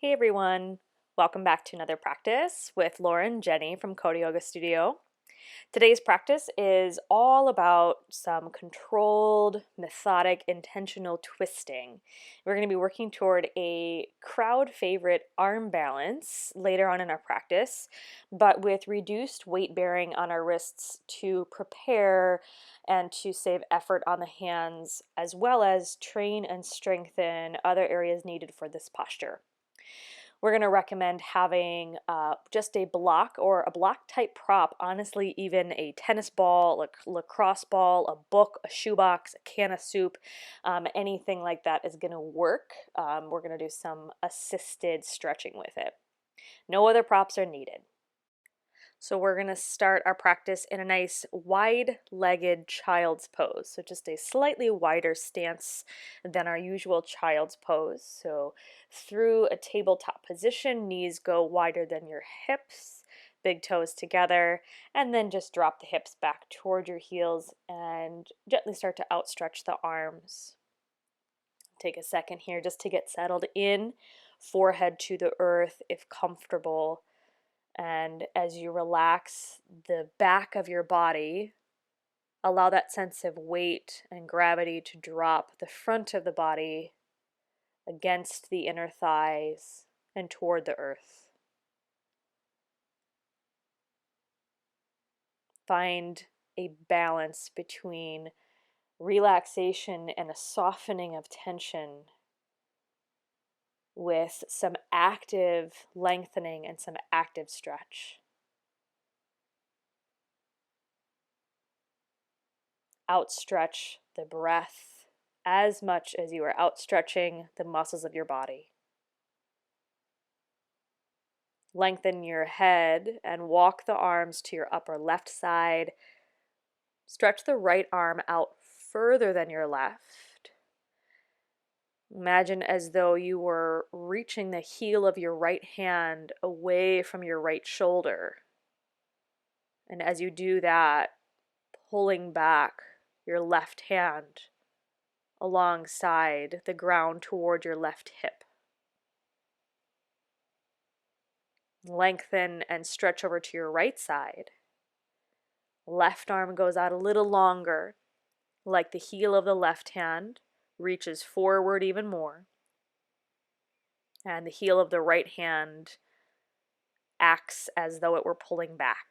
Hey everyone, welcome back to another practice with Laura and Jenny from Kota Yoga Studio. Today's practice is all about some controlled, methodic, intentional twisting. We're going to be working toward a crowd favorite arm balance later on in our practice, but with reduced weight bearing on our wrists to prepare and to save effort on the hands, as well as train and strengthen other areas needed for this posture. We're going to recommend having just a block or a block type prop, honestly, even a tennis ball, a lacrosse ball, a book, a shoebox, a can of soup, anything like that is going to work. We're going to do some assisted stretching with it. No other props are needed. So we're going to start our practice in a nice wide-legged child's pose. So just a slightly wider stance than our usual child's pose. So through a tabletop position, knees go wider than your hips, big toes together, and then just drop the hips back toward your heels and gently start to outstretch the arms. Take a second here just to get settled in, forehead to the earth if comfortable. And as you relax the back of your body, allow that sense of weight and gravity to drop the front of the body against the inner thighs and toward the earth. Find a balance between relaxation and a softening of tension with some active lengthening and some active stretch. Outstretch the breath as much as you are outstretching the muscles of your body. Lengthen your head and walk the arms to your upper left side. Stretch the right arm out further than your left. Imagine as though you were reaching the heel of your right hand away from your right shoulder. And as you do that, pulling back your left hand alongside the ground toward your left hip. Lengthen and stretch over to your right side. Left arm goes out a little longer, like the heel of the left hand reaches forward even more. And the heel of the right hand acts as though it were pulling back.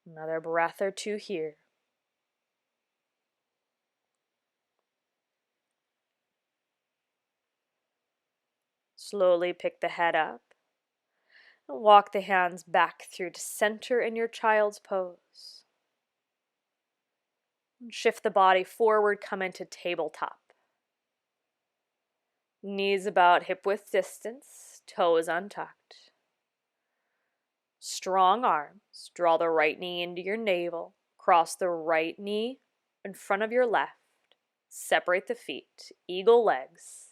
Another breath or two here. Slowly pick the head up. And walk the hands back through to center in your child's pose. Shift the body forward, come into tabletop. Knees about hip width distance, toes untucked. Strong arms, draw the right knee into your navel, cross the right knee in front of your left, separate the feet, eagle legs.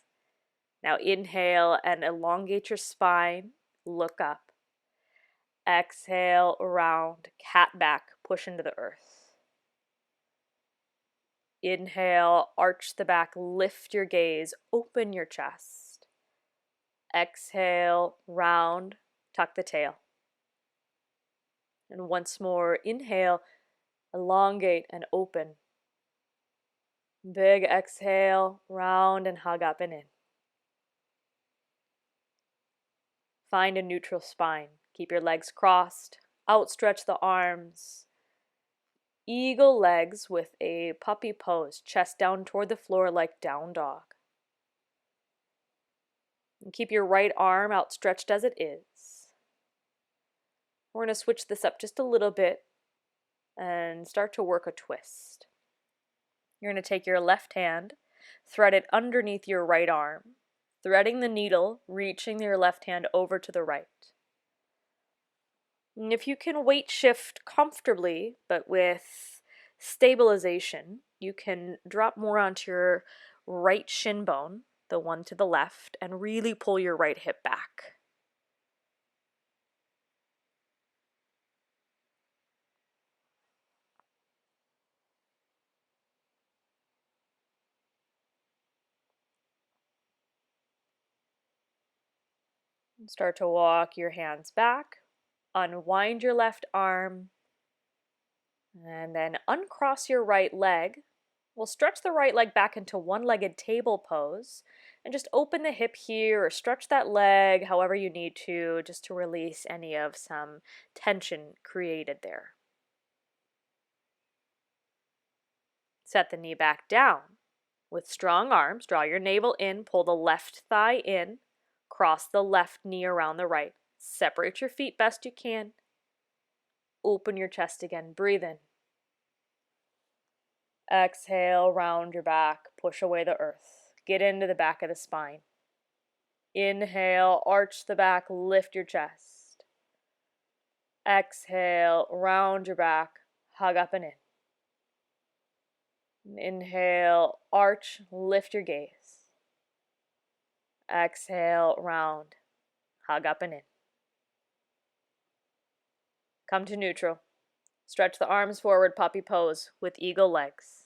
Now inhale and elongate your spine, look up. Exhale, round, cat back, push into the earth. Inhale, arch the back, lift your gaze, open your chest. Exhale, round, tuck the tail. And once more, inhale, elongate and open. Big exhale, round and hug up and in. Find a neutral spine. Keep your legs crossed, outstretch the arms. Eagle legs with a puppy pose, chest down toward the floor like down dog. And keep your right arm outstretched as it is. We're going to switch this up just a little bit and start to work a twist. You're going to take your left hand, thread it underneath your right arm, threading the needle, reaching your left hand over to the right. And if you can weight shift comfortably, but with stabilization, you can drop more onto your right shin bone, the one to the left, and really pull your right hip back. Start to walk your hands back, unwind your left arm, and then uncross your right leg. We'll stretch the right leg back into one-legged table pose and just open the hip here or stretch that leg however you need to, just to release any of some tension created there. Set the knee back down. With strong arms, draw your navel in, pull the left thigh in, cross the left knee around the right. Separate your feet best you can. Open your chest again, breathe in. Exhale, round your back, push away the earth. Get into the back of the spine. Inhale, arch the back, lift your chest. Exhale, round your back, hug up and in. Inhale, arch, lift your gaze. Exhale, round, hug up and in. Come to neutral. Stretch the arms forward, puppy pose with eagle legs.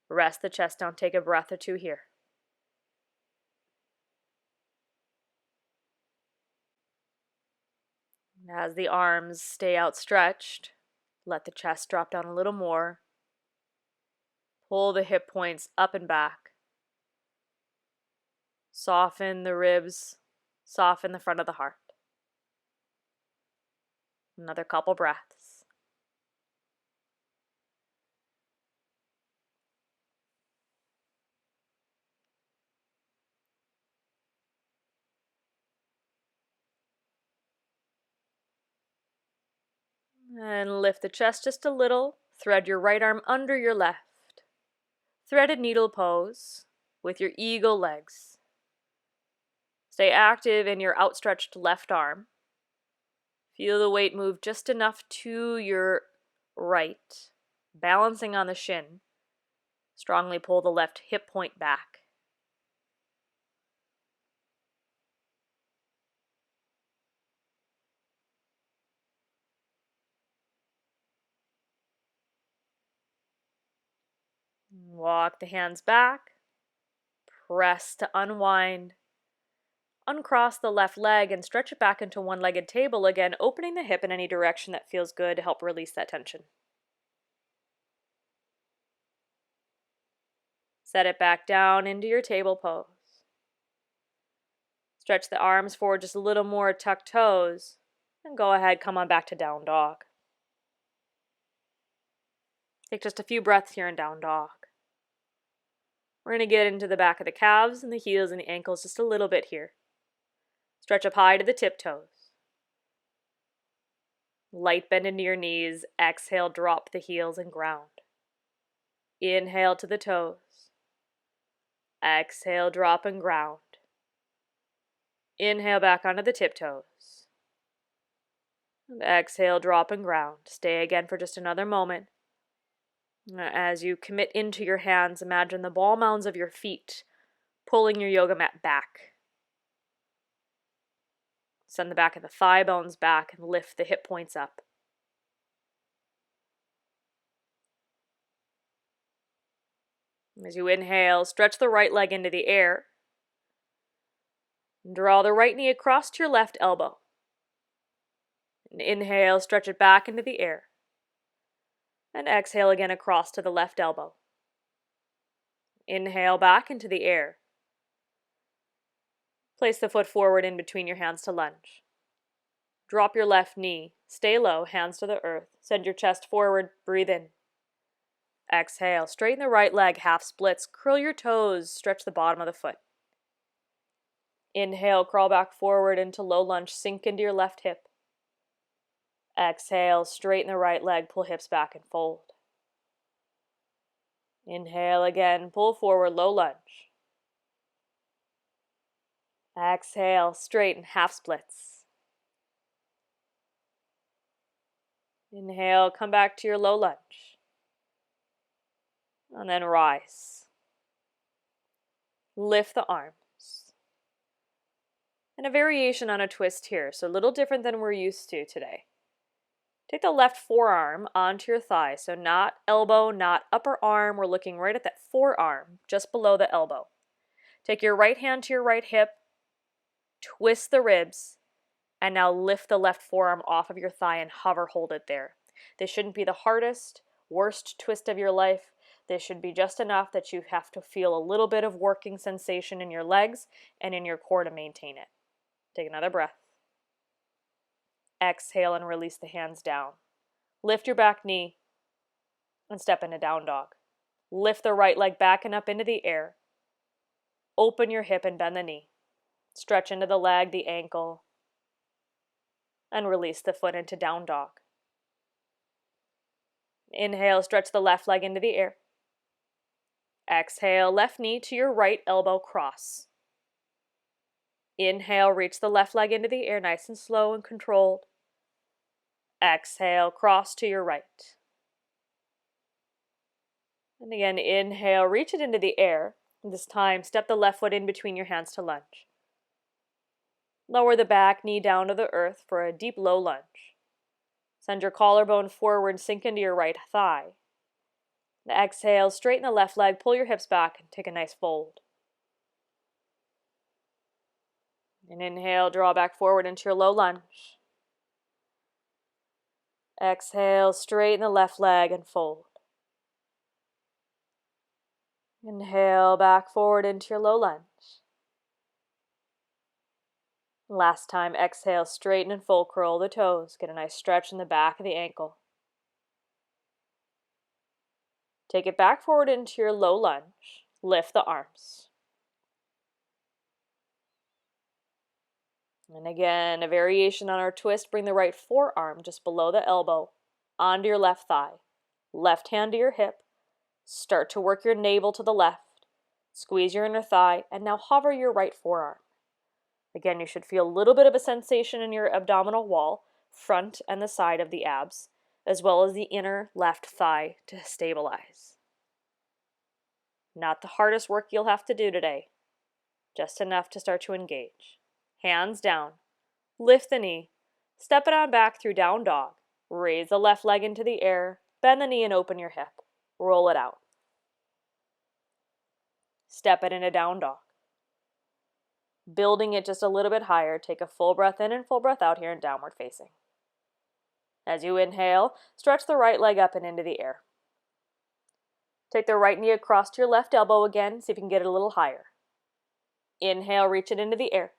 Rest the chest down, take a breath or two here. As the arms stay outstretched, let the chest drop down a little more. Pull the hip points up and back. Soften the ribs, soften the front of the heart. Another couple breaths. And lift the chest just a little. Thread your right arm under your left. Threaded needle pose with your eagle legs. Stay active in your outstretched left arm. Feel the weight move just enough to your right, balancing on the shin. Strongly pull the left hip point back. Walk the hands back. Press to unwind. Uncross the left leg and stretch it back into one-legged table again, opening the hip in any direction that feels good to help release that tension. Set it back down into your table pose. Stretch the arms forward just a little more, tuck toes, and go ahead, come on back to down dog. Take just a few breaths here in down dog. We're going to get into the back of the calves and the heels and the ankles just a little bit here. Stretch up high to the tiptoes. Light bend into your knees. Exhale, drop the heels and ground. Inhale to the toes. Exhale, drop and ground. Inhale back onto the tiptoes. And exhale, drop and ground. Stay again for just another moment. As you commit into your hands, imagine the ball mounds of your feet pulling your yoga mat back. Send the back of the thigh bones back and lift the hip points up. As you inhale, stretch the right leg into the air. Draw the right knee across to your left elbow. And inhale, stretch it back into the air. And exhale again across to the left elbow. Inhale back into the air. Place the foot forward in between your hands to lunge. Drop your left knee. Stay low, hands to the earth. Send your chest forward, breathe in. Exhale, straighten the right leg, half splits. Curl your toes, stretch the bottom of the foot. Inhale, crawl back forward into low lunge, sink into your left hip. Exhale, straighten the right leg, pull hips back and fold. Inhale again, pull forward, low lunge. Exhale, straighten, half splits. Inhale, come back to your low lunge. And then rise. Lift the arms. And a variation on a twist here, so a little different than we're used to today. Take the left forearm onto your thigh, so not elbow, not upper arm. We're looking right at that forearm, just below the elbow. Take your right hand to your right hip. Twist the ribs, and now lift the left forearm off of your thigh and hold it there. This shouldn't be the hardest, worst twist of your life. This should be just enough that you have to feel a little bit of working sensation in your legs and in your core to maintain it. Take another breath. Exhale and release the hands down. Lift your back knee and step into down dog. Lift the right leg back and up into the air. Open your hip and bend the knee. Stretch into the leg, the ankle, and release the foot into down dog. Inhale, stretch the left leg into the air. Exhale, left knee to your right elbow cross. Inhale, reach the left leg into the air, nice and slow and controlled. Exhale, cross to your right. And again, inhale, reach it into the air. This time, step the left foot in between your hands to lunge. Lower the back knee down to the earth for a deep low lunge. Send your collarbone forward, sink into your right thigh. Exhale, straighten the left leg, pull your hips back, and take a nice fold. And inhale, draw back forward into your low lunge. Exhale, straighten the left leg and fold. Inhale, back forward into your low lunge. Last time, exhale, straighten and fold, curl the toes. Get a nice stretch in the back of the ankle. Take it back forward into your low lunge. Lift the arms. And again, a variation on our twist. Bring the right forearm just below the elbow, onto your left thigh. Left hand to your hip. Start to work your navel to the left. Squeeze your inner thigh, and now hover your right forearm. Again, you should feel a little bit of a sensation in your abdominal wall, front and the side of the abs, as well as the inner left thigh to stabilize. Not the hardest work you'll have to do today, just enough to start to engage. Hands down, lift the knee, step it on back through down dog, raise the left leg into the air, bend the knee and open your hip, roll it out. Step it into down dog. Building it just a little bit higher, take a full breath in and full breath out here in downward facing. As you inhale, stretch the right leg up and into the air. Take the right knee across to your left elbow again, see if you can get it a little higher. Inhale, reach it into the air.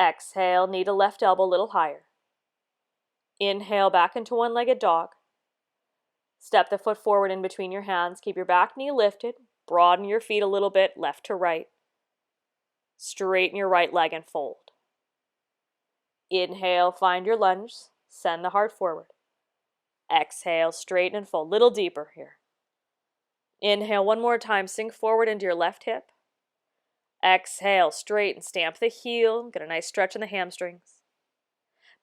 Exhale, knee to left elbow a little higher. Inhale, back into one-legged dog. Step the foot forward in between your hands. Keep your back knee lifted. Broaden your feet a little bit, left to right. Straighten your right leg and fold. Inhale, find your lunge. Send the heart forward. Exhale, straighten and fold. Little deeper here. Inhale one more time. Sink forward into your left hip. Exhale, straighten. Stamp the heel. Get a nice stretch in the hamstrings.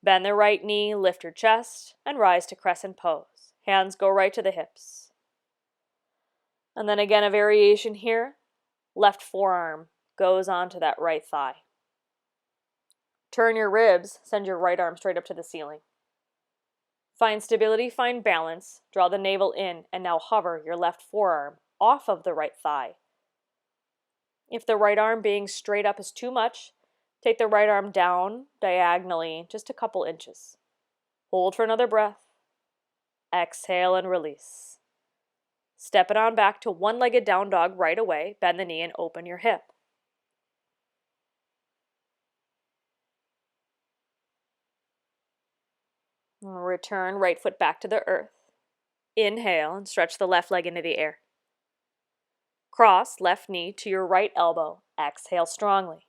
Bend the right knee. Lift your chest and rise to crescent pose. Hands go right to the hips. And then again, a variation here. Left forearm goes onto that right thigh. Turn your ribs, send your right arm straight up to the ceiling. Find stability, find balance, draw the navel in, and now hover your left forearm off of the right thigh. If the right arm being straight up is too much, take the right arm down diagonally just a couple inches. Hold for another breath. Exhale and release. Step it on back to one-legged down dog right away. Bend the knee and open your hip. Return right foot back to the earth. Inhale and stretch the left leg into the air. Cross left knee to your right elbow. Exhale strongly.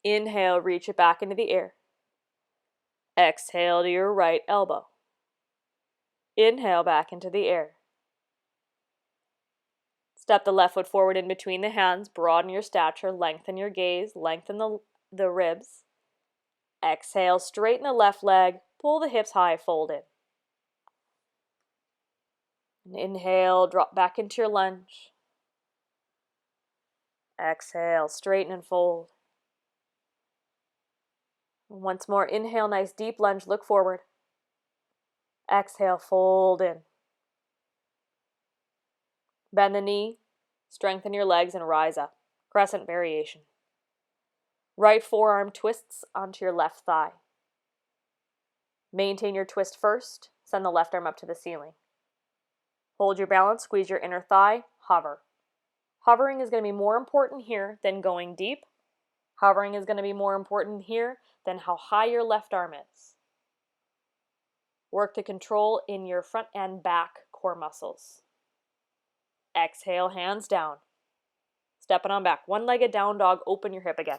Inhale, reach it back into the air. Exhale to your right elbow. Inhale back into the air. Step the left foot forward in between the hands. Broaden your stature. Lengthen your gaze. Lengthen the ribs. Exhale, straighten the left leg. Pull the hips high, fold in. And inhale, drop back into your lunge. Exhale, straighten and fold. And once more, inhale, nice deep lunge, look forward. Exhale, fold in. Bend the knee, strengthen your legs, and rise up. Crescent variation. Right forearm twists onto your left thigh. Maintain your twist first. Send the left arm up to the ceiling. Hold your balance, squeeze your inner thigh, hover. Hovering is going to be more important here than going deep. Hovering is going to be more important here than how high your left arm is. Work to control in your front and back core muscles. Exhale, hands down. Stepping on back. One-legged down dog, open your hip again.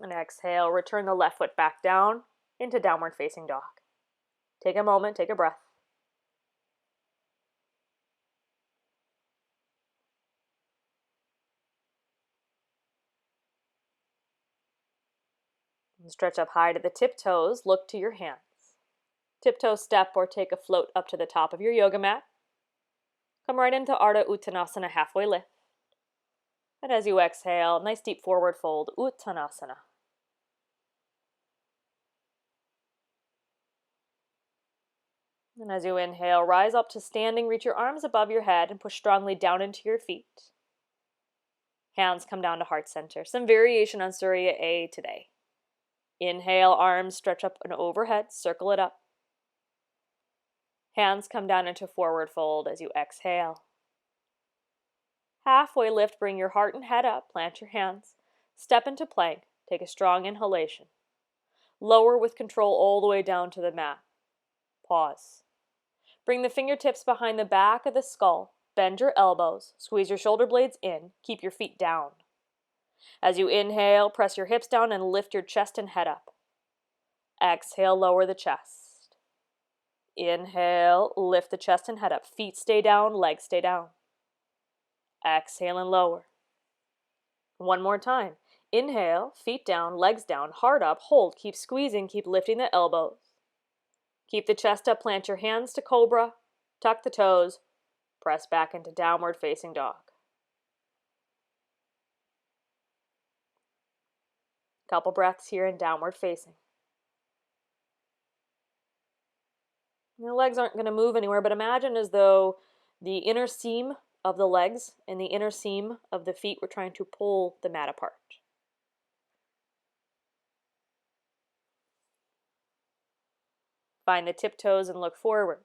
And exhale, return the left foot back down into downward facing dog. Take a moment, take a breath. And stretch up high to the tiptoes, look to your hands. Tiptoe step or take a float up to the top of your yoga mat. Come right into Ardha Uttanasana, halfway lift. And as you exhale, nice deep forward fold, Uttanasana. And as you inhale, rise up to standing, reach your arms above your head and push strongly down into your feet. Hands come down to heart center. Some variation on Surya A today. Inhale, arms stretch up and overhead, circle it up. Hands come down into forward fold as you exhale. Halfway lift, bring your heart and head up, plant your hands, step into plank, take a strong inhalation. Lower with control all the way down to the mat. Pause. Bring the fingertips behind the back of the skull, bend your elbows, squeeze your shoulder blades in, keep your feet down. As you inhale, press your hips down and lift your chest and head up. Exhale, lower the chest. Inhale, lift the chest and head up. Feet stay down, legs stay down. Exhale and lower. One more time. Inhale, feet down, legs down, heart up, hold, keep squeezing, keep lifting the elbows. Keep the chest up, plant your hands to cobra, tuck the toes, press back into downward facing dog. Couple breaths here in downward facing. The legs aren't going to move anywhere, but imagine as though the inner seam of the legs and the inner seam of the feet were trying to pull the mat apart. Find the tiptoes and look forward.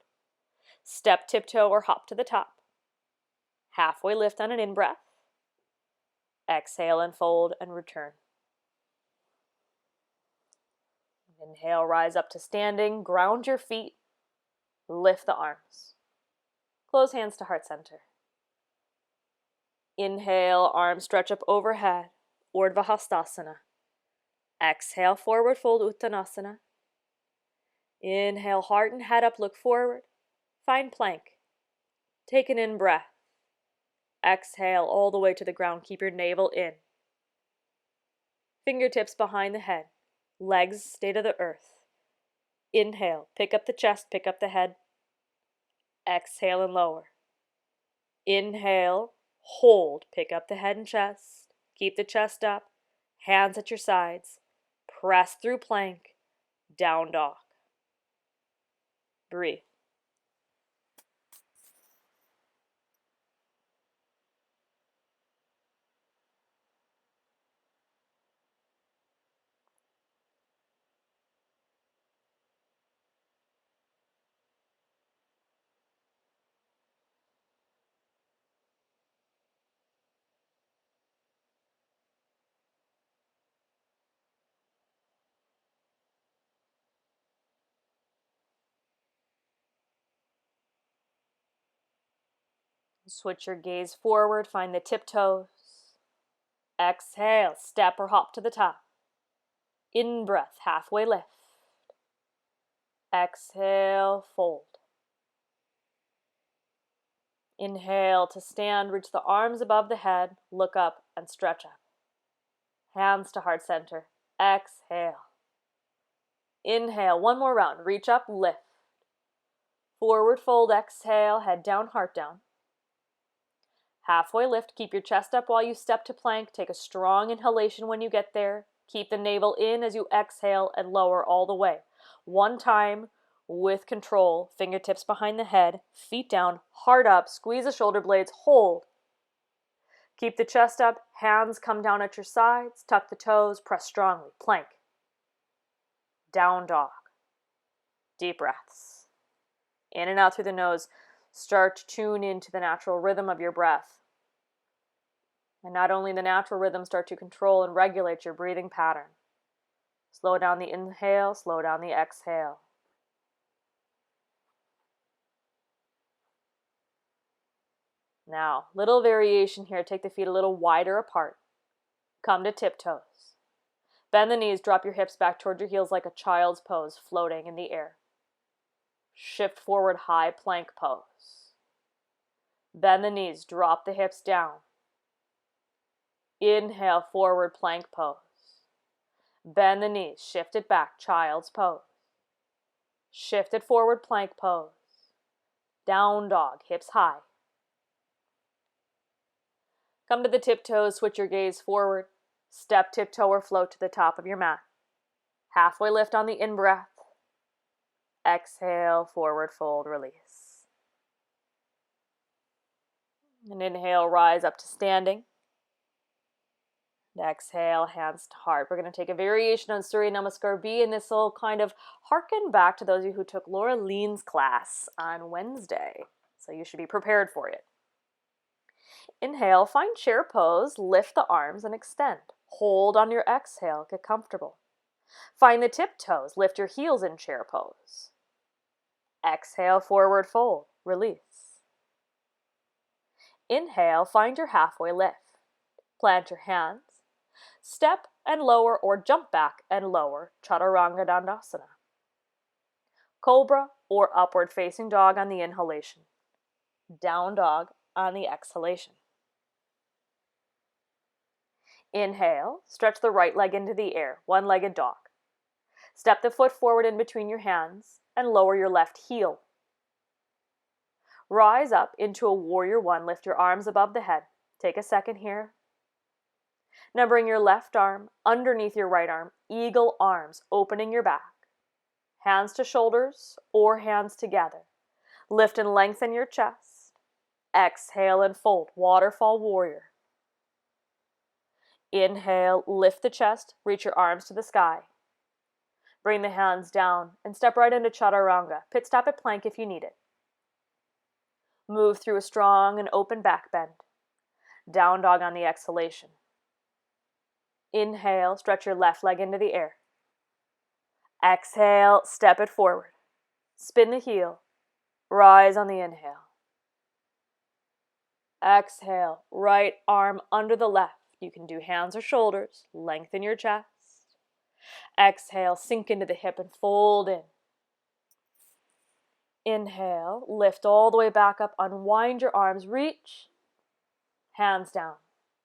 Step, tiptoe, or hop to the top. Halfway lift on an in-breath. Exhale and fold and return. Inhale, rise up to standing, ground your feet, lift the arms. Close hands to heart center. Inhale, arms stretch up overhead, Urdhva Hastasana. Exhale, forward fold, Uttanasana. Inhale, heart and head up, look forward. Find plank. Take an in-breath. Exhale all the way to the ground. Keep your navel in. Fingertips behind the head. Legs stay to the earth. Inhale, pick up the chest, pick up the head. Exhale and lower. Inhale, hold, pick up the head and chest. Keep the chest up. Hands at your sides. Press through plank. Down dog. Breathe. Switch your gaze forward, find the tiptoes. Exhale, step or hop to the top. In-breath, halfway lift. Exhale, fold. Inhale to stand, reach the arms above the head, look up and stretch up. Hands to heart center. Exhale. Inhale, one more round, reach up, lift. Forward fold, exhale, head down, heart down. Halfway lift, keep your chest up while you step to plank. Take a strong inhalation when you get there. Keep the navel in as you exhale and lower all the way. One time with control, fingertips behind the head, feet down, heart up, squeeze the shoulder blades, hold. Keep the chest up, hands come down at your sides, tuck the toes, press strongly, plank. Down dog. Deep breaths. In and out through the nose. Start to tune into the natural rhythm of your breath. And not only the natural rhythm, start to control and regulate your breathing pattern. Slow down the inhale, slow down the exhale. Now, little variation here. Take the feet a little wider apart. Come to tiptoes. Bend the knees, drop your hips back toward your heels like a child's pose, floating in the air. Shift forward, high plank pose. Bend the knees, drop the hips down. Inhale, forward plank pose. Bend the knees, shift it back, child's pose. Shift it forward, plank pose. Down dog, hips high. Come to the tiptoes, switch your gaze forward. Step, tiptoe, or float to the top of your mat. Halfway lift on the in-breath. Exhale, forward fold, release. And inhale, rise up to standing. And exhale, hands to heart. We're going to take a variation on Surya Namaskar B, and this will kind of harken back to those of you who took Laura Lean's class on Wednesday. So you should be prepared for it. Inhale, find chair pose, lift the arms and extend. Hold on your exhale, get comfortable. Find the tiptoes, lift your heels in chair pose. Exhale, forward fold, release. Inhale, find your halfway lift. Plant your hands. Step and lower or jump back and lower, Chaturanga Dandasana. Cobra or upward facing dog on the inhalation. Down dog on the exhalation. Inhale, stretch the right leg into the air, one-legged dog. Step the foot forward in between your hands and lower your left heel. Rise up into a warrior one, lift your arms above the head. Take a second here. Now bring your left arm underneath your right arm, eagle arms, opening your back. Hands to shoulders or hands together. Lift and lengthen your chest. Exhale and fold, waterfall warrior. Inhale, lift the chest, reach your arms to the sky. Bring the hands down and step right into Chaturanga. Pit stop at plank if you need it. Move through a strong and open back bend. Down dog on the exhalation. Inhale, stretch your left leg into the air. Exhale, step it forward. Spin the heel. Rise on the inhale. Exhale, right arm under the left. You can do hands or shoulders. Lengthen your chest. Exhale, sink into the hip and fold in. Inhale, lift all the way back up. Unwind your arms, reach. Hands down.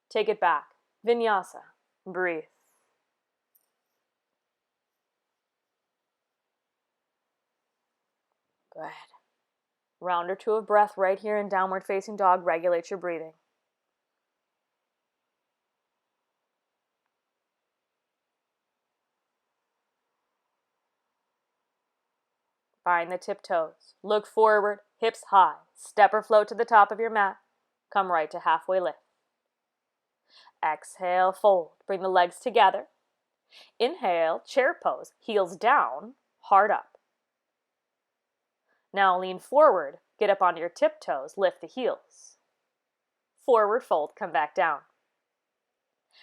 Take it back. Vinyasa. Breathe. Good. Round or two of breath right here in downward facing dog. Regulate your breathing. Find the tiptoes. Look forward, hips high. Step or float to the top of your mat. Come right to halfway lift. Exhale, fold. Bring the legs together. Inhale, chair pose. Heels down, heart up. Now lean forward. Get up onto your tiptoes. Lift the heels. Forward fold. Come back down.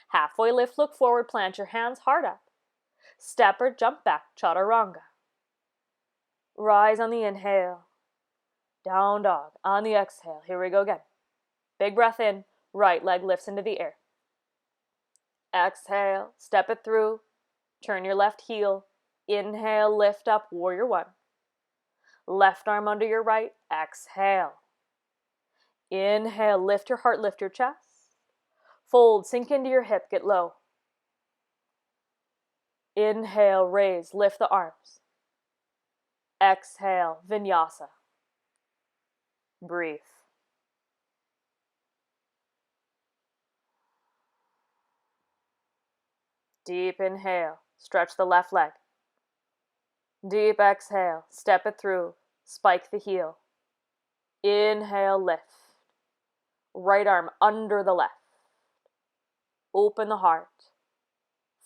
Halfway lift. Look forward. Plant your hands. Heart up. Step or jump back. Chaturanga. Rise on the inhale. Down dog on the exhale. Here we go again. Big breath in. Right leg lifts into the air. Exhale. Step it through. Turn your left heel. Inhale. Lift up. Warrior one. Left arm under your right. Exhale. Inhale. Lift your heart. Lift your chest. Fold. Sink into your hip. Get low. Inhale. Raise. Lift the arms. Exhale. Vinyasa. Breathe. Deep inhale. Stretch the left leg. Deep exhale. Step it through. Spike the heel. Inhale, lift. Right arm under the left. Open the heart.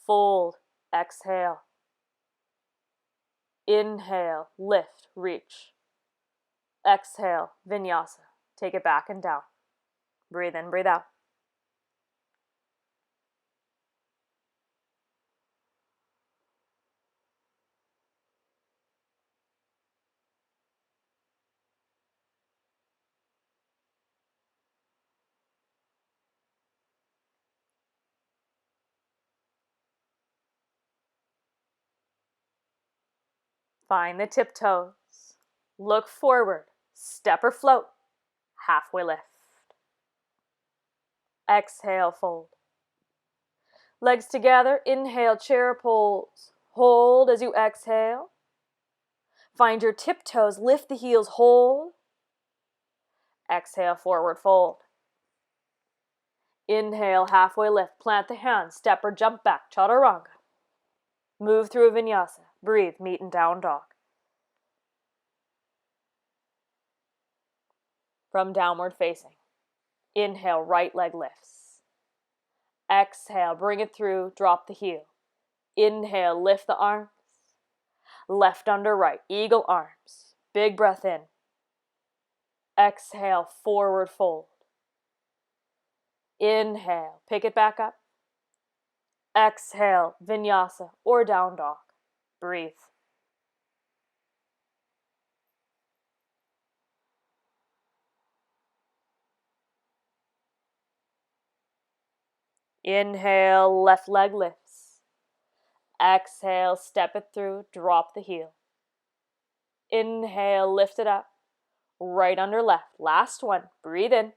Fold. Exhale. Inhale. Lift. Reach. Exhale. Vinyasa. Take it back and down. Breathe in, breathe out. Find the tiptoes. Look forward. Step or float. Halfway lift. Exhale, fold. Legs together. Inhale, chair pose. Hold as you exhale. Find your tiptoes. Lift the heels. Hold. Exhale, forward fold. Inhale, halfway lift. Plant the hands. Step or jump back. Chaturanga. Move through Vinyasa. Breathe. Meet in down dog. From downward facing. Inhale, right leg lifts. Exhale, bring it through. Drop the heel. Inhale, lift the arms. Left under right. Eagle arms. Big breath in. Exhale, forward fold. Inhale, pick it back up. Exhale, Vinyasa or down dog. Breathe. Inhale, left leg lifts. Exhale, step it through, drop the heel. Inhale, lift it up. Right under left. Last one. Breathe in.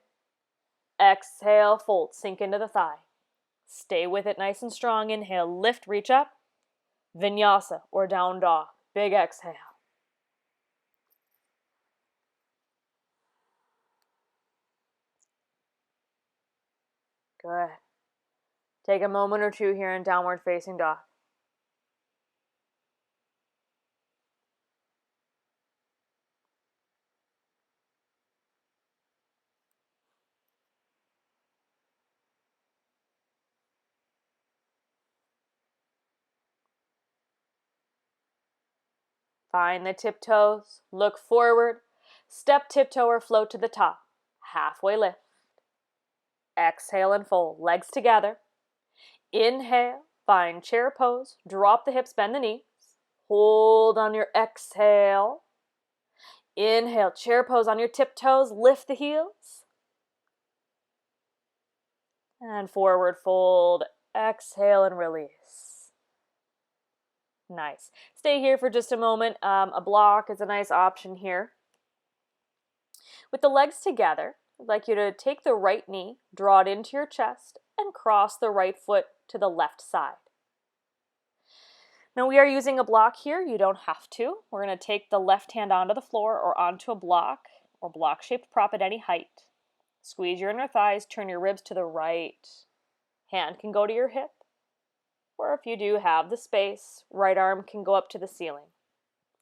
Exhale, fold. Sink into the thigh. Stay with it nice and strong. Inhale, lift, reach up. Vinyasa or down dog. Big exhale. Good. Take a moment or two here in downward facing dog. Find the tiptoes. Look forward. Step, tiptoe, or float to the top. Halfway lift. Exhale and fold. Legs together. Inhale. Find chair pose. Drop the hips, bend the knees. Hold on your exhale. Inhale, chair pose on your tiptoes. Lift the heels. And forward fold. Exhale and release. Nice. Stay here for just a moment. A block is a nice option here. With the legs together, I'd like you to take the right knee, draw it into your chest, and cross the right foot to the left side. Now we are using a block here. You don't have to. We're going to take the left hand onto the floor or onto a block or block-shaped prop at any height. Squeeze your inner thighs, turn your ribs to the right. Hand can go to your hip. Or if you do have the space, right arm can go up to the ceiling.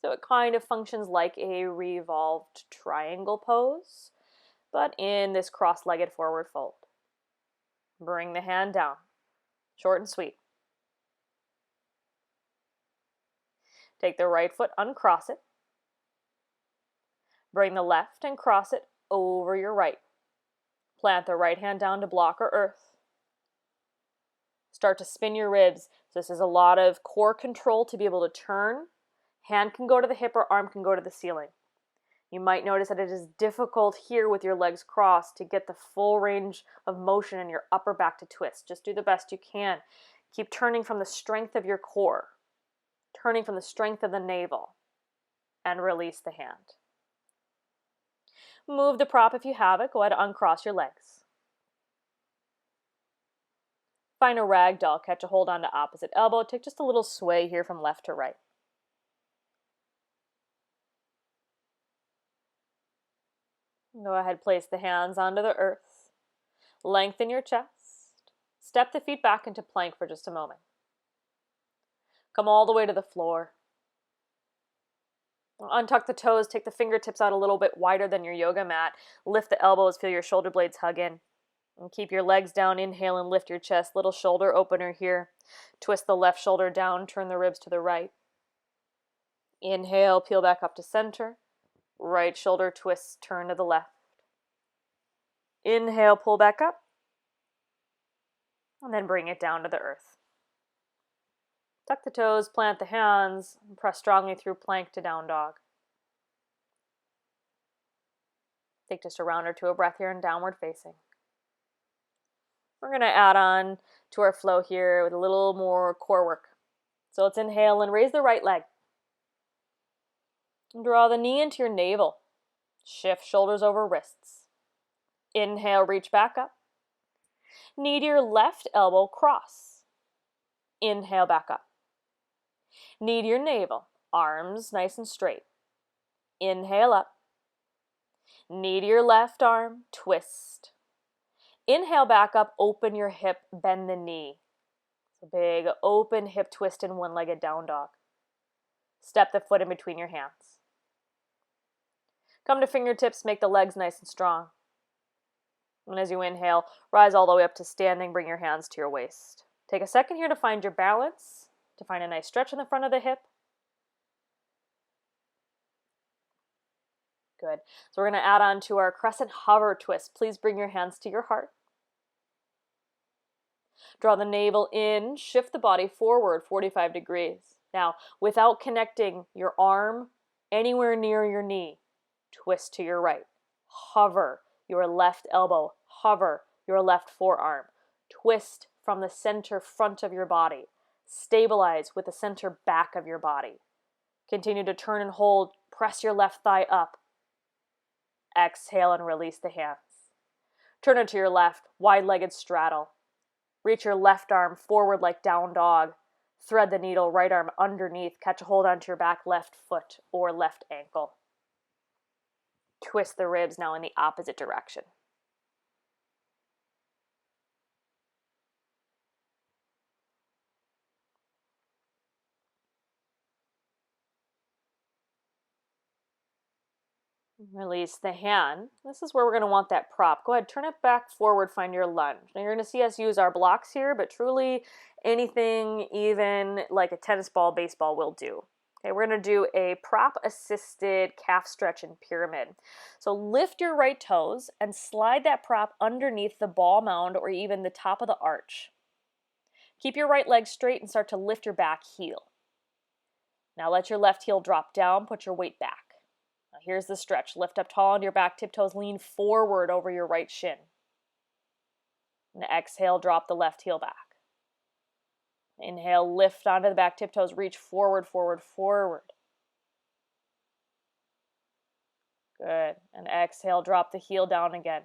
So it kind of functions like a revolved triangle pose, but in this cross-legged forward fold. Bring the hand down. Short and sweet. Take the right foot, uncross it. Bring the left and cross it over your right. Plant the right hand down to block or earth. Start to spin your ribs. So this is a lot of core control to be able to turn. Hand can go to the hip or arm can go to the ceiling. You might notice that it is difficult here with your legs crossed to get the full range of motion in your upper back to twist. Just do the best you can. Keep turning from the strength of your core, turning from the strength of the navel, and release the hand. Move the prop if you have it. Go ahead and uncross your legs. Find a ragdoll, catch a hold on to opposite elbow. Take just a little sway here from left to right. Go ahead, place the hands onto the earth. Lengthen your chest. Step the feet back into plank for just a moment. Come all the way to the floor. Untuck the toes, take the fingertips out a little bit wider than your yoga mat. Lift the elbows, feel your shoulder blades hug in. And keep your legs down. Inhale and lift your chest. Little shoulder opener here. Twist the left shoulder down. Turn the ribs to the right. Inhale, peel back up to center. Right shoulder twists, turn to the left. Inhale, pull back up. And then bring it down to the earth. Tuck the toes, plant the hands, and press strongly through plank to down dog. Take just a round or two of breath here in downward facing. We're going to add on to our flow here with a little more core work. So let's inhale and raise the right leg. And draw the knee into your navel. Shift shoulders over wrists. Inhale, reach back up. Knee to your left elbow, cross. Inhale, back up. Knee to your navel, arms nice and straight. Inhale up. Knee to your left arm, twist. Inhale, back up, open your hip, bend the knee. So big open hip twist in one-legged down dog. Step the foot in between your hands. Come to fingertips, make the legs nice and strong. And as you inhale, rise all the way up to standing, bring your hands to your waist. Take a second here to find your balance, to find a nice stretch in the front of the hip. Good. So we're going to add on to our crescent hover twist. Please bring your hands to your heart. Draw the navel in, shift the body forward 45 degrees. Now, without connecting your arm anywhere near your knee, twist to your right. Hover your left elbow. Hover your left forearm. Twist from the center front of your body. Stabilize with the center back of your body. Continue to turn and hold. Press your left thigh up. Exhale and release the hands. Turn it to your left, wide-legged straddle. Reach your left arm forward like down dog. Thread the needle, right arm underneath. Catch a hold onto your back left foot or left ankle. Twist the ribs now in the opposite direction. Release the hand. This is where we're going to want that prop. Go ahead, turn it back forward, find your lunge. Now you're going to see us use our blocks here, but truly anything, even like a tennis ball, baseball will do. Okay, we're going to do a prop-assisted calf stretch in pyramid. So lift your right toes and slide that prop underneath the ball mound or even the top of the arch. Keep your right leg straight and start to lift your back heel. Now let your left heel drop down, put your weight back. Now here's the stretch. Lift up tall on your back tiptoes, lean forward over your right shin. And exhale, drop the left heel back. Inhale, lift onto the back tiptoes, reach forward, forward, forward. Good. And exhale, drop the heel down again.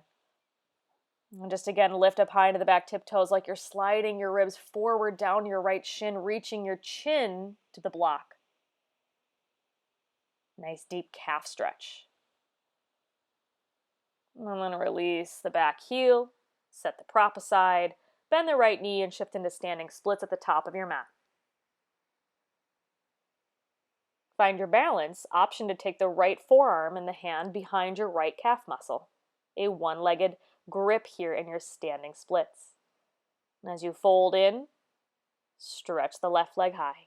And just again, lift up high into the back tiptoes like you're sliding your ribs forward down your right shin, reaching your chin to the block. Nice deep calf stretch. And then release the back heel, set the prop aside, bend the right knee and shift into standing splits at the top of your mat. Find your balance, option to take the right forearm and the hand behind your right calf muscle. A one-legged grip here in your standing splits. And as you fold in, stretch the left leg high.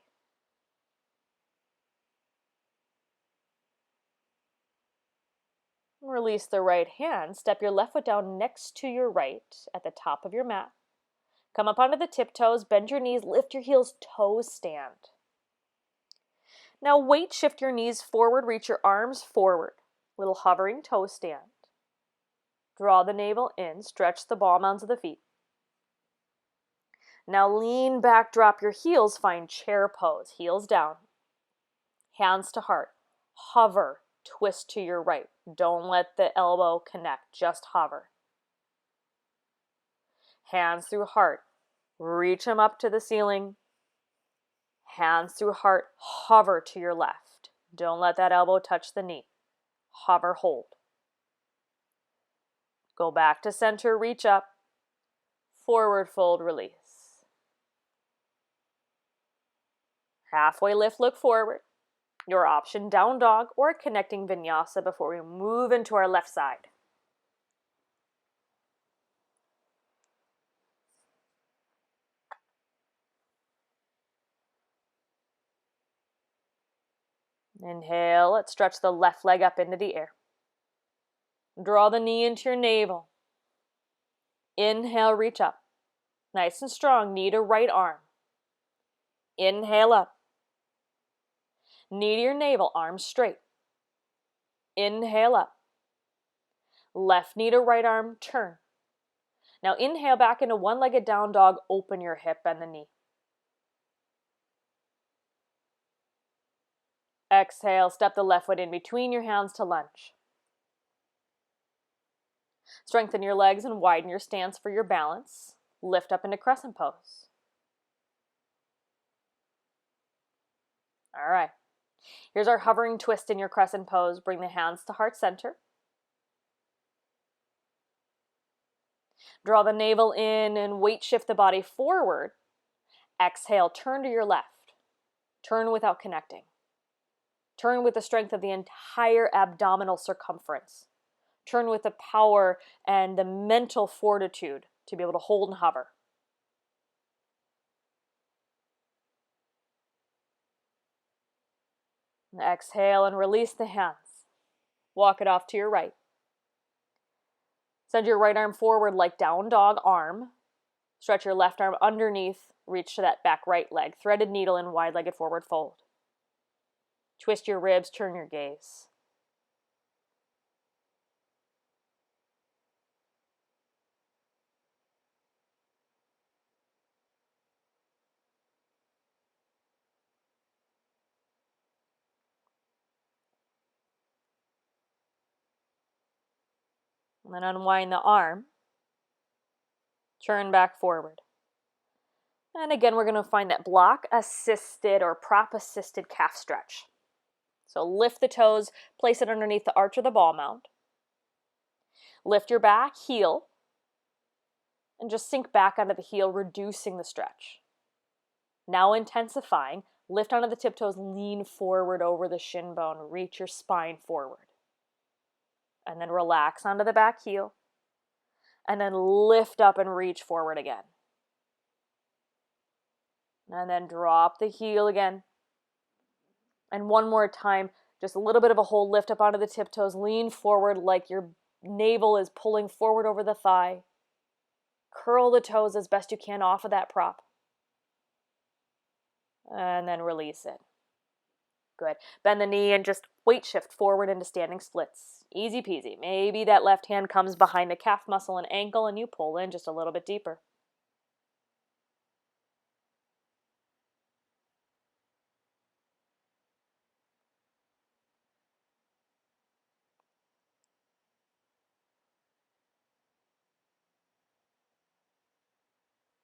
Release the right hand. Step your left foot down next to your right at the top of your mat. Come up onto the tiptoes, bend your knees, lift your heels, toes stand. Now weight shift your knees forward, reach your arms forward. Little hovering toe stand. Draw the navel in, stretch the ball mounds of the feet. Now lean back, drop your heels, find chair pose. Heels down, hands to heart. Hover, twist to your right. Don't let the elbow connect, just hover. Hands through heart, reach them up to the ceiling. Hands through heart, hover to your left. Don't let that elbow touch the knee. Hover, hold. Go back to center, reach up. Forward fold, release. Halfway lift, look forward. Your option, down dog or connecting vinyasa before we move into our left side. Inhale, let's stretch the left leg up into the air. Draw the knee into your navel. Inhale, reach up. Nice and strong, knee to right arm. Inhale up. Knee to your navel, arms straight. Inhale up. Left knee to right arm, turn. Now inhale back into one-legged down dog, open your hip and the knee. Exhale, step the left foot in between your hands to lunge. Strengthen your legs and widen your stance for your balance. Lift up into crescent pose. All right. Here's our hovering twist in your crescent pose. Bring the hands to heart center. Draw the navel in and weight shift the body forward. Exhale, turn to your left. Turn without connecting. Turn with the strength of the entire abdominal circumference. Turn with the power and the mental fortitude to be able to hold and hover. And exhale and release the hands. Walk it off to your right. Send your right arm forward like down dog arm. Stretch your left arm underneath. Reach to that back right leg. Threaded needle in wide-legged forward fold. Twist your ribs, turn your gaze. And then unwind the arm. Turn back forward. And again, we're going to find that block-assisted or prop-assisted calf stretch. So lift the toes, place it underneath the arch of the ball mount. Lift your back heel, and just sink back onto the heel, reducing the stretch. Now intensifying, lift onto the tiptoes, lean forward over the shin bone, reach your spine forward. And then relax onto the back heel, and then lift up and reach forward again. And then drop the heel again. And one more time, just a little bit of a whole lift up onto the tiptoes, lean forward like your navel is pulling forward over the thigh. Curl the toes as best you can off of that prop. And then release it. Good. Bend the knee and just weight shift forward into standing splits. Easy peasy. Maybe that left hand comes behind the calf muscle and ankle and you pull in just a little bit deeper.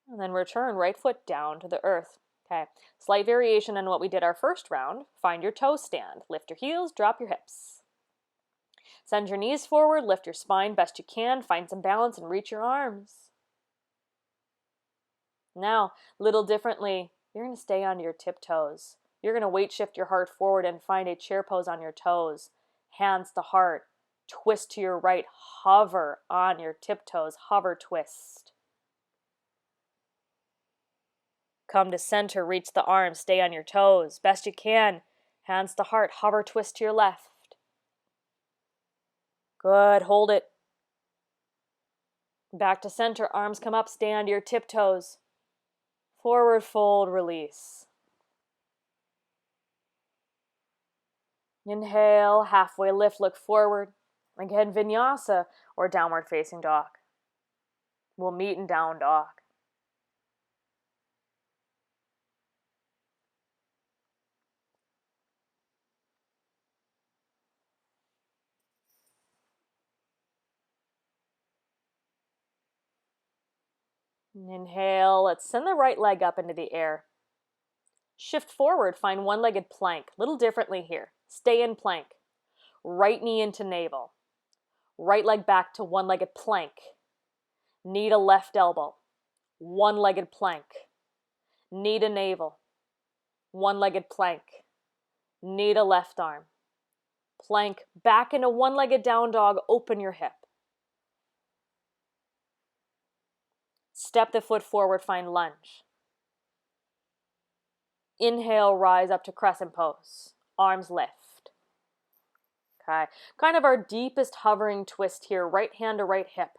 And then return right foot down to the earth. Okay, slight variation in what we did our first round. Find your toe stand. Lift your heels, drop your hips. Send your knees forward, lift your spine best you can, find some balance and reach your arms. Now, a little differently, you're going to stay on your tiptoes. You're going to weight shift your heart forward and find a chair pose on your toes. Hands to heart, twist to your right, hover on your tiptoes, hover twist. Come to center, reach the arms, stay on your toes, best you can. Hands to heart, hover twist to your left. Good, hold it. Back to center, arms come up, stay onto your tiptoes. Forward fold, release. Inhale, halfway lift, look forward. Again, Vinyasa or downward facing dog. We'll meet in down dog. Inhale, let's send the right leg up into the air. Shift forward, find one-legged plank. A little differently here. Stay in plank. Right knee into navel. Right leg back to one-legged plank. Knee to left elbow. One-legged plank. Knee to navel. One-legged plank. Knee to left arm. Plank back into one-legged down dog. Open your hip. Step the foot forward, find lunge. Inhale, rise up to crescent pose. Arms lift. Okay, kind of our deepest hovering twist here, right hand to right hip.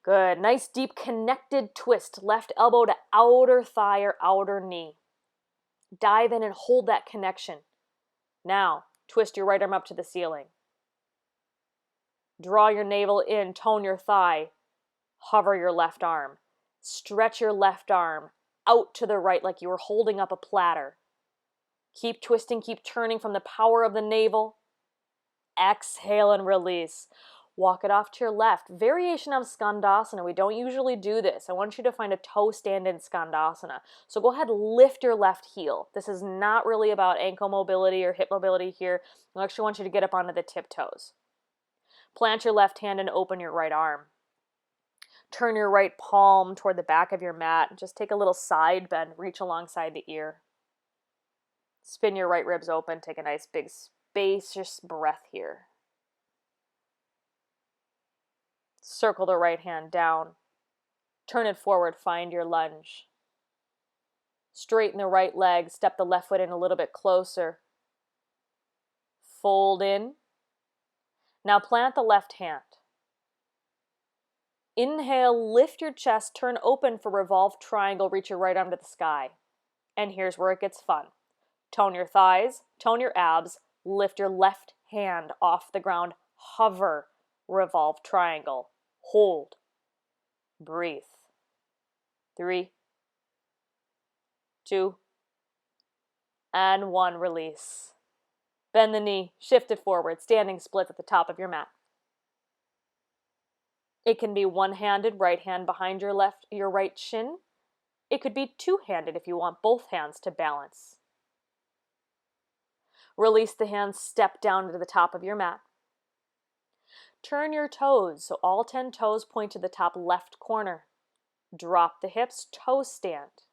Good, nice deep connected twist, left elbow to outer thigh or outer knee. Dive in and hold that connection. Now, twist your right arm up to the ceiling. Draw your navel in, tone your thigh, hover your left arm. Stretch your left arm out to the right like you were holding up a platter. Keep twisting, keep turning from the power of the navel. Exhale and release. Walk it off to your left. Variation of Skandasana. We don't usually do this. I want you to find a toe stand in Skandasana. So go ahead, lift your left heel. This is not really about ankle mobility or hip mobility here. I actually want you to get up onto the tiptoes. Plant your left hand and open your right arm. Turn your right palm toward the back of your mat. Just take a little side bend. Reach alongside the ear. Spin your right ribs open. Take a nice big spacious breath here. Circle the right hand down. Turn it forward. Find your lunge. Straighten the right leg. Step the left foot in a little bit closer. Fold in. Now plant the left hand. Inhale, lift your chest, turn open for revolved triangle, reach your right arm to the sky. And here's where it gets fun. Tone your thighs, tone your abs, lift your left hand off the ground, hover, revolved triangle, hold, breathe. 3, 2, and 1, release. Bend the knee, shift it forward, standing splits at the top of your mat. It can be one-handed, right hand behind your right shin. It could be two-handed if you want both hands to balance. Release the hands, step down to the top of your mat. Turn your toes, so all 10 toes point to the top left corner. Drop the hips, toe stand.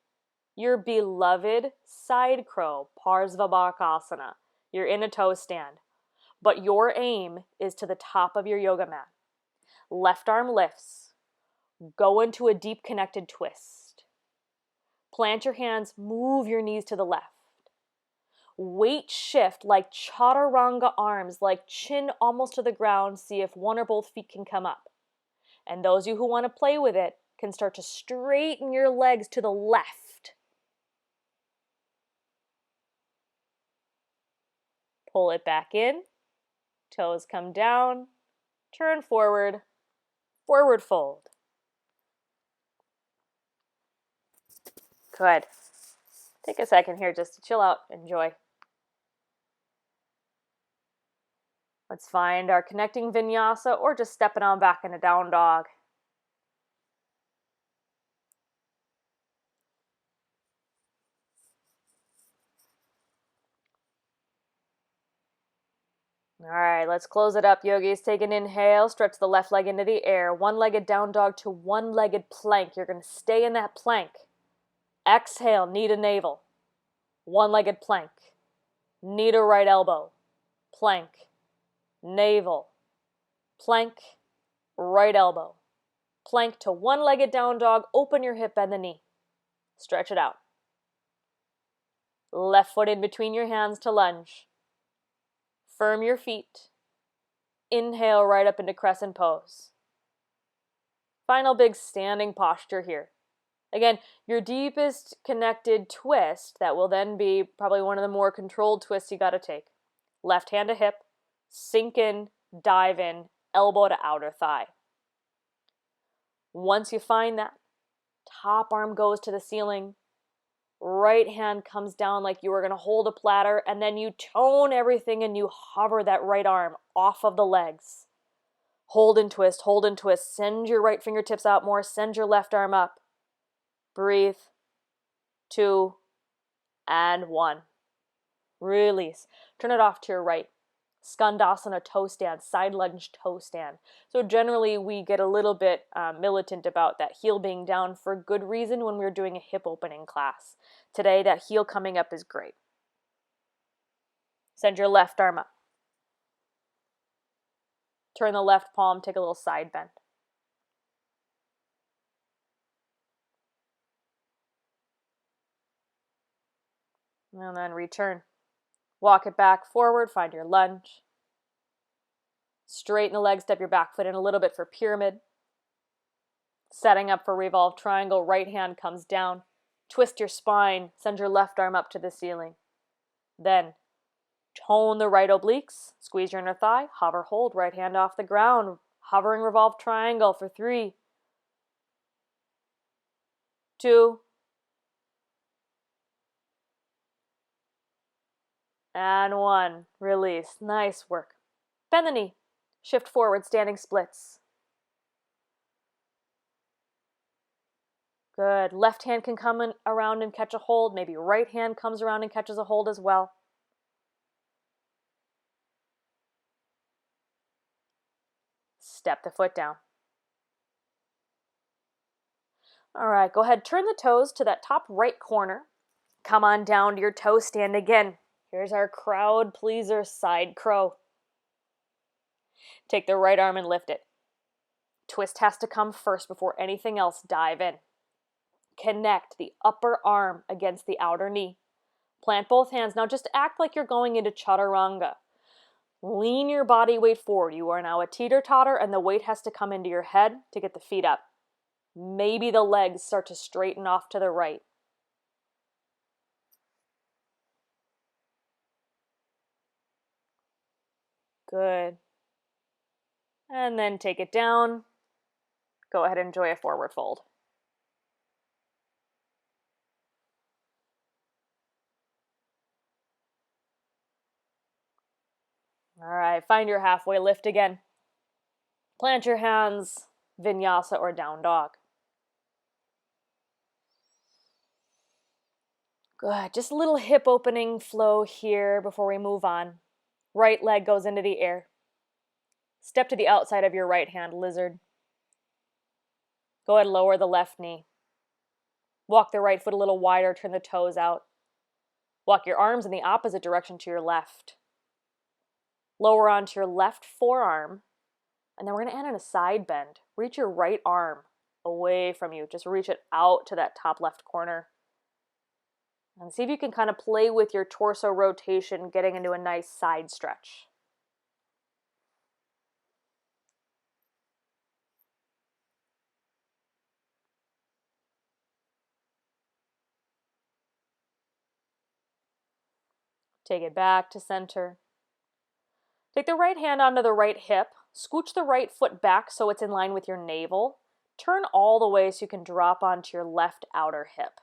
Your beloved side crow, Parsvabhakasana. You're in a toe stand, but your aim is to the top of your yoga mat. Left arm lifts. Go into a deep connected twist. Plant your hands, move your knees to the left. Weight shift like chaturanga arms, like chin almost to the ground. See if one or both feet can come up. And those of you who want to play with it can start to straighten your legs to the left. Pull it back in. Toes come down. Turn forward. Forward fold. Good. Take a second here just to chill out, enjoy. Let's find our connecting vinyasa or just stepping on back in a down dog. All right, let's close it up, yogis. Take an inhale, stretch the left leg into the air. One-legged down dog to one-legged plank. You're going to stay in that plank. Exhale, knee to navel. One-legged plank. Knee to right elbow. Plank. Navel. Plank. Right elbow. Plank to one-legged down dog. Open your hip, bend the knee. Stretch it out. Left foot in between your hands to lunge. Firm your feet. Inhale right up into crescent pose. Final big standing posture here. Again, your deepest connected twist, that will then be probably one of the more controlled twists you got to take. Left hand to hip, sink in, dive in, elbow to outer thigh. Once you find that, top arm goes to the ceiling. Right hand comes down like you were going to hold a platter, and then you tone everything and you hover that right arm off of the legs. Hold and twist, hold and twist. Send your right fingertips out more. Send your left arm up. Breathe. 2 and 1. Release. Turn it off to your right. Skandasana toe stand, side lunge toe stand. So generally we get a little bit militant about that heel being down for good reason when we're doing a hip opening class. Today that heel coming up is great. Send your left arm up. Turn the left palm, take a little side bend. And then return. Walk it back forward, find your lunge. Straighten the leg, step your back foot in a little bit for pyramid. Setting up for revolve triangle, right hand comes down. Twist your spine, send your left arm up to the ceiling. Then, tone the right obliques, squeeze your inner thigh, hover, hold, right hand off the ground. Hovering revolve triangle for 3, 2, and 1. Release. Nice work. Bend the knee. Shift forward, standing splits. Good. Left hand can come around and catch a hold. Maybe right hand comes around and catches a hold as well. Step the foot down. All right, go ahead. Turn the toes to that top right corner. Come on down to your toe stand again. Here's our crowd pleaser side crow. Take the right arm and lift it. Twist has to come first before anything else. Dive in. Connect the upper arm against the outer knee. Plant both hands. Now just act like you're going into chaturanga. Lean your body weight forward. You are now a teeter-totter, and the weight has to come into your head to get the feet up. Maybe the legs start to straighten off to the right. Good. And then take it down. Go ahead and enjoy a forward fold. All right, find your halfway lift again. Plant your hands, Vinyasa or down dog. Good, just a little hip opening flow here before we move on. Right leg goes into the air. Step to the outside of your right hand, lizard. Go ahead, lower the left knee. Walk the right foot a little wider, turn the toes out. Walk your arms in the opposite direction to your left. Lower onto your left forearm, and then we're going to end in a side bend. Reach your right arm away from you. Just reach it out to that top left corner. And see if you can kind of play with your torso rotation, getting into a nice side stretch. Take it back to center. Take the right hand onto the right hip. Scooch the right foot back so it's in line with your navel. Turn all the way so you can drop onto your left outer hip.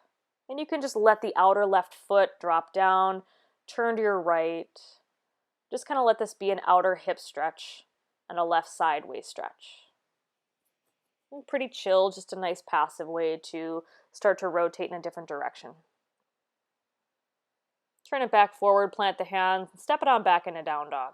And you can just let the outer left foot drop down. Turn to your right. Just kind of let this be an outer hip stretch and a left sideways stretch. And pretty chill, just a nice passive way to start to rotate in a different direction. Turn it back forward, plant the hands, and step it on back into down dog.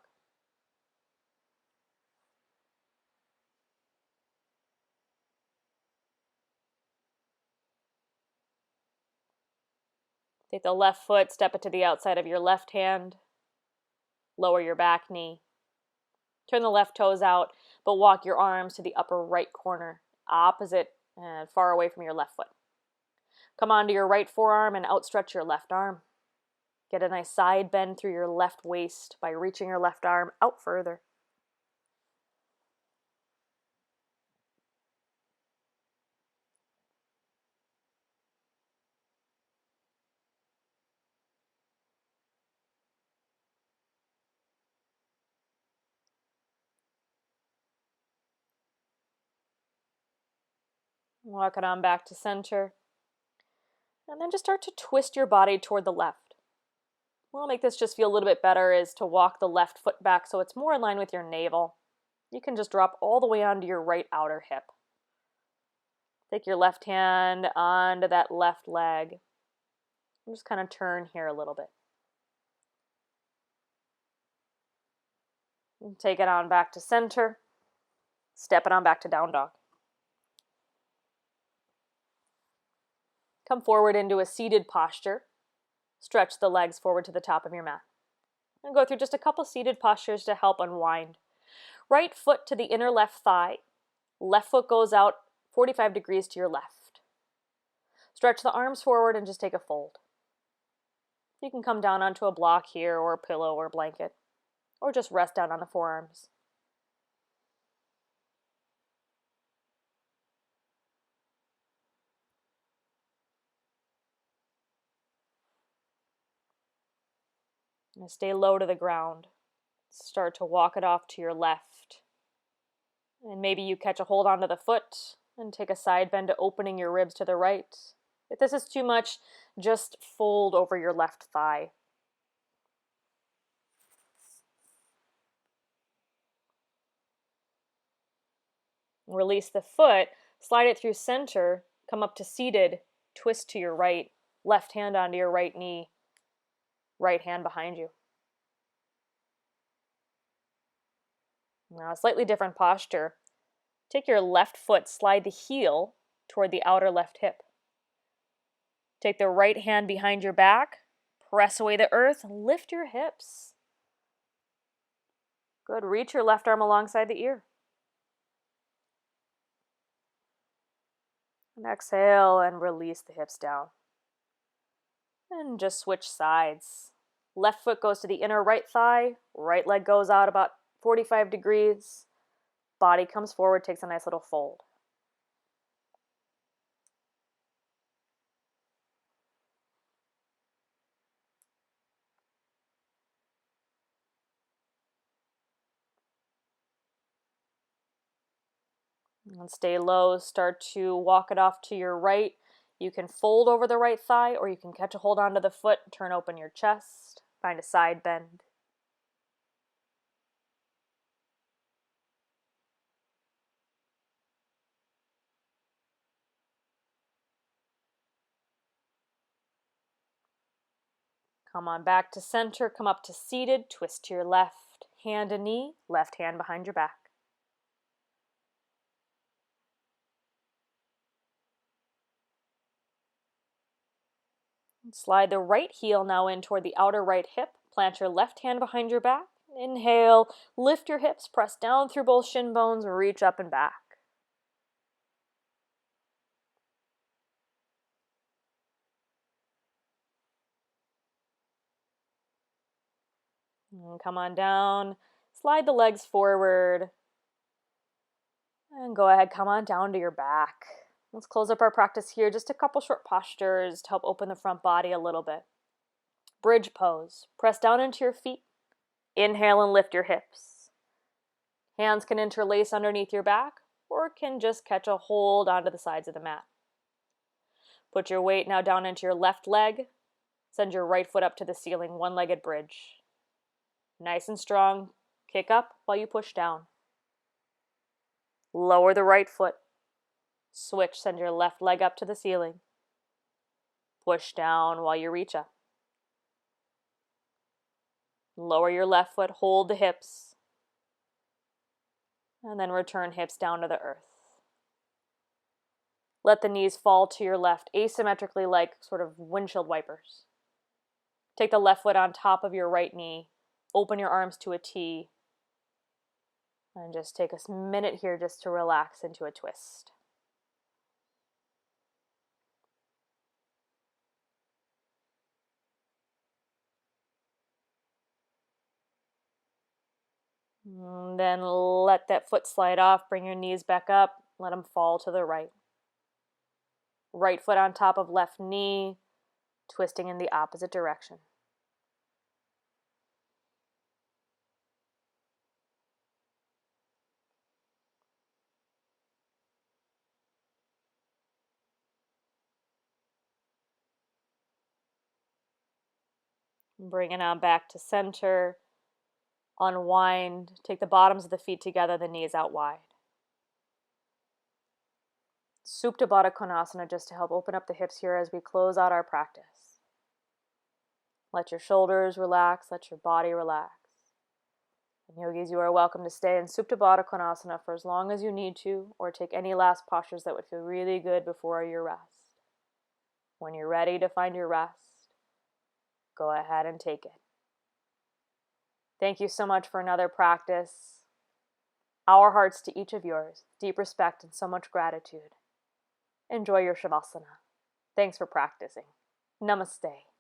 Take the left foot, step it to the outside of your left hand. Lower your back knee. Turn the left toes out, but walk your arms to the upper right corner, opposite and far away from your left foot. Come onto your right forearm and outstretch your left arm. Get a nice side bend through your left waist by reaching your left arm out further. Walk it on back to center. And then just start to twist your body toward the left. What'll make this just feel a little bit better is to walk the left foot back so it's more in line with your navel. You can just drop all the way onto your right outer hip. Take your left hand onto that left leg. And just kind of turn here a little bit. And take it on back to center. Step it on back to down dog. Come forward into a seated posture. Stretch the legs forward to the top of your mat. And go through just a couple seated postures to help unwind. Right foot to the inner left thigh. Left foot goes out 45 degrees to your left. Stretch the arms forward and just take a fold. You can come down onto a block here, or a pillow or a blanket, or just rest down on the forearms. And stay low to the ground. Start to walk it off to your left. And maybe you catch a hold onto the foot and take a side bend to opening your ribs to the right. If this is too much, just fold over your left thigh. Release the foot, slide it through center, come up to seated, twist to your right, left hand onto your right knee, right hand behind you. Now a slightly different posture. Take your left foot, slide the heel toward the outer left hip. Take the right hand behind your back, press away the earth, lift your hips. Good, reach your left arm alongside the ear. And exhale and release the hips down. And just switch sides. Left foot goes to the inner right thigh, right leg goes out about 45 degrees. Body comes forward, takes a nice little fold. And stay low, start to walk it off to your right. You can fold over the right thigh, or you can catch a hold onto the foot, turn open your chest, find a side bend. Come on back to center, come up to seated, twist to your left, hand and knee, left hand behind your back. Slide the right heel now in toward the outer right hip. Plant your left hand behind your back. Inhale, lift your hips, press down through both shin bones, reach up and back. And come on down, slide the legs forward, and go ahead, come on down to your back. Let's close up our practice here. Just a couple short postures to help open the front body a little bit. Bridge pose. Press down into your feet. Inhale and lift your hips. Hands can interlace underneath your back, or can just catch a hold onto the sides of the mat. Put your weight now down into your left leg. Send your right foot up to the ceiling, one-legged bridge. Nice and strong. Kick up while you push down. Lower the right foot. Switch, send your left leg up to the ceiling. Push down while you reach up. Lower your left foot, hold the hips. And then return hips down to the earth. Let the knees fall to your left, asymmetrically like sort of windshield wipers. Take the left foot on top of your right knee. Open your arms to a T. And just take a minute here just to relax into a twist. And then let that foot slide off. Bring your knees back up. Let them fall to the right. Right foot on top of left knee, twisting in the opposite direction. Bring it on back to center. Unwind. Take the bottoms of the feet together, the knees out wide. Supta Baddha Konasana, just to help open up the hips here as we close out our practice. Let your shoulders relax, let your body relax. And yogis, you are welcome to stay in Supta Baddha Konasana for as long as you need to, or take any last postures that would feel really good before your rest. When you're ready to find your rest, go ahead and take it. Thank you so much for another practice. Our hearts to each of yours. Deep respect and so much gratitude. Enjoy your Shavasana. Thanks for practicing. Namaste.